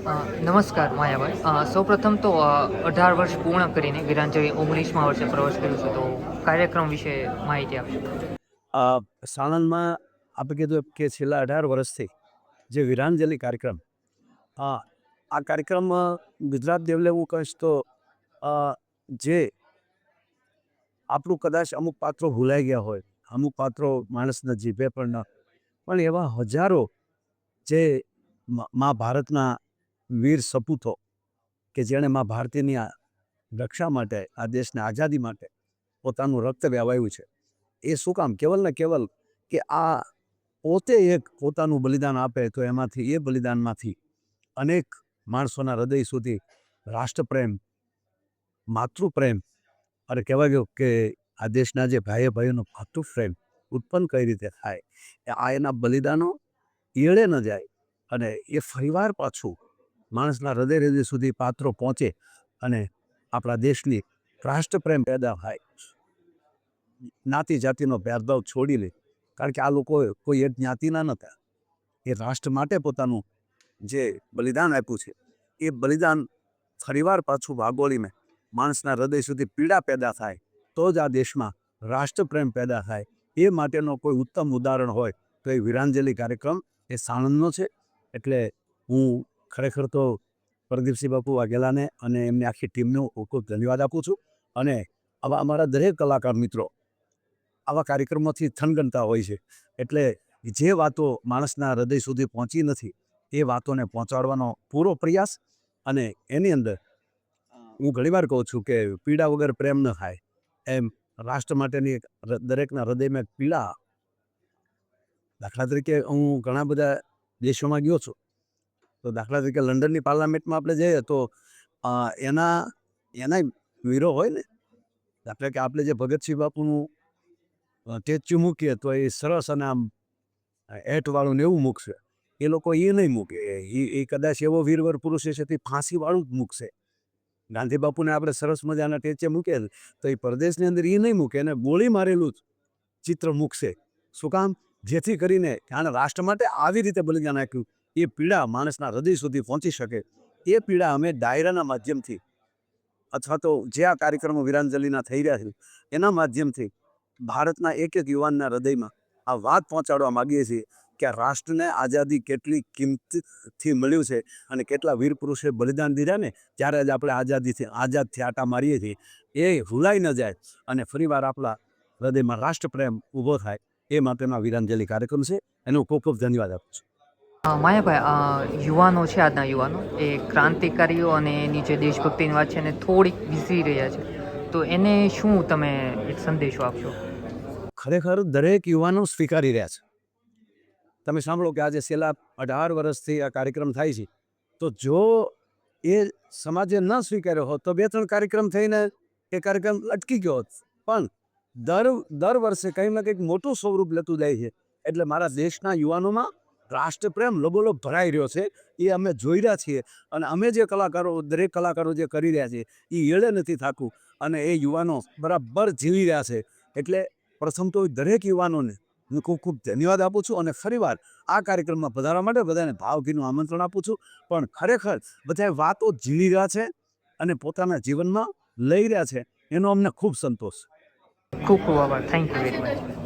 નમસ્કાર માયાભાઈ. સૌપ્રથમ તો 18 વર્ષ પૂર્ણ કરીને વિરાંજલી 19મા વર્ષે પ્રવેશ કર્યો છે, તો કાર્યક્રમ વિશે માહિતી આપશો. સાણંદમાં આપણે કીધું કે છેલ્લા 18 વર્ષથી જે વિરાંજલી કાર્યક્રમ, આ કાર્યક્રમ ગુજરાત લેવલે હું કહીશ તો જે આપણું કદાચ અમુક પાત્રો ભૂલાઈ ગયા હોય, અમુક પાત્રો માણસના જીભે પણ એવા હજારો જે મા ભારતના વીર સપૂતો કે જેણે મા ભારતીની રક્ષા માટે, આ દેશને આઝાદી માટે પોતાનું રક્ત વહેવાયું છે. એ શું કામ? કેવલ ને કેવલ કે આ પોતે એક પોતાનું બલિદાન આપે તો એમાંથી, એ બલિદાનમાંથી અનેક માણસોના હૃદય સુધી રાષ્ટ્રપ્રેમ, માતૃપ્રેમ, અને કહેવાય ગયું કે આ દેશના જે ભાઈઓનો માતૃપ્રેમ ઉત્પન્ન કઈ રીતે થાય, આ એના બલિદાનો એળે ન જાય અને એ ફરીવાર પાછું માણસના હૃદય સુધી પાત્રો પહોંચે અને આપણા દેશની રાષ્ટ્રપ્રેમ પેદા થાય. જ્ઞાતિ જાતિનો ભેદભાવ છોડી લે, કારણ કે આ લોકો કોઈ એક જ્ઞાતિના નહોતા. એ રાષ્ટ્ર માટે પોતાનું જે બલિદાન આપ્યું છે, એ બલિદાન ફરીવાર પાછું વાગોળીને માણસના હૃદય સુધી પીડા પેદા થાય તો જ આ દેશમાં રાષ્ટ્રપ્રેમ પેદા થાય. એ માટેનો કોઈ ઉત્તમ ઉદાહરણ હોય તો એ વિરાંજલી કાર્યક્રમ એ સાણંદનો છે. એટલે હું ખરેખર તો પ્રદીપસિંહ બાપુ વાઘેલાને અને એમની આખી ટીમને ખૂબ ખૂબ ધન્યવાદ આપું છું. અને આવા અમારા દરેક કલાકાર મિત્રો આવા કાર્યક્રમોથી થનગનતા હોય છે. એટલે જે વાતો માણસના હૃદય સુધી પહોંચી નથી, એ વાતોને પહોંચાડવાનો પૂરો પ્રયાસ. અને એની અંદર હું ઘણીવાર કહું છું કે પીડા વગર પ્રેમ ન થાય, એમ રાષ્ટ્ર માટેની દરેકના હૃદયમાં પીડા. દાખલા તરીકે હું ઘણા બધા દેશોમાં ગયો છું, તો દાખલા તરીકે લંડનની પાર્લામેન્ટમાં આપણે જઈએ તો એના વીરો હોય ને, દાખલા કે આપણે જે ભગતસિંહ બાપુનું સ્ટેચ્યુ મૂકીએ તો એ સરસ અને આમ એટવાળું ને એવું મૂકશે. એ લોકો એ નહીં મૂકે. એ કદાચ એવો વીરવર પુરુષ છે તે ફાંસીવાળું જ મૂકશે. ગાંધી બાપુને આપણે સરસ મજાના ટેચે મૂકે તો એ પરદેશની અંદર એ નહીં મૂકે, એને ગોળી મારેલું જ ચિત્ર મૂકશે. શું કામ? જેથી કરીને આને રાષ્ટ્ર માટે આવી રીતે બલિદાન આપ્યું, એ પીડા માણસના હૃદય સુધી પહોંચી શકે. એ પીડા અમે ડાયરાના માધ્યમથી અથવા તો જે આ કાર્યક્રમો વિરાંજલીના થઈ રહ્યા છે એના માધ્યમથી ભારતના એક એક યુવાનના હૃદયમાં આ વાત પહોંચાડવા માગીએ છીએ કે આ રાષ્ટ્રને આઝાદી કેટલી કિંમતથી મળ્યું છે અને કેટલા વીર પુરુષે બલિદાન દીધા ને, ત્યારે જ આપણે આઝાદથી આટા મારીએ છીએ. એ ભૂલાઈ ન જાય અને ફરીવાર આપણા હૃદયમાં રાષ્ટ્રપ્રેમ ઊભો થાય, એ માટેનો વિરાંજલી કાર્યક્રમ છે. એનો ખૂબ ખૂબ ધન્યવાદ આપું છું. માયાભાઈ, યુવાનો છે, આજના યુવાનો એ ક્રાંતિકારીઓ અને એની જે દેશભક્તિની વાત છે એને થોડીક વિસરી રહ્યા છે, તો એને શું તમે એક સંદેશો આપશો? ખરેખર દરેક યુવાનો સ્વીકારી રહ્યા છે. તમે સાંભળો કે આજે છેલ્લા 18 વર્ષથી આ કાર્યક્રમ થાય છે, તો જો એ સમાજે ન સ્વીકાર્યો હોત તો 2-3 કાર્યક્રમ થઈને એ કાર્યક્રમ અટકી ગયો હોત. પણ દર વર્ષે કંઈક ને કંઈક મોટું સ્વરૂપ લેતું જાય છે. એટલે મારા દેશના યુવાનોમાં રાષ્ટ્રપ્રેમ લબોલબ ભરાઈ રહ્યો છે. એ અમે જોઈ રહ્યા છીએ. અને અમે જે દરેક કલાકારો જે કરી રહ્યા છે એ એળે નથી થાકું અને એ યુવાનો બરાબર જીવી રહ્યા છે. એટલે પ્રથમ તો દરેક યુવાનોને હું ખૂબ ખૂબ ધન્યવાદ આપું છું અને ફરીવાર આ કાર્યક્રમમાં પધારવા માટે બધાને ભાવભીનું આમંત્રણ આપું છું. પણ ખરેખર બધા વાતો જીવી રહ્યા છે અને પોતાના જીવનમાં લઈ રહ્યા છે, એનો અમને ખૂબ સંતોષ. ખૂબ ખૂબ આભાર. Thank you very much.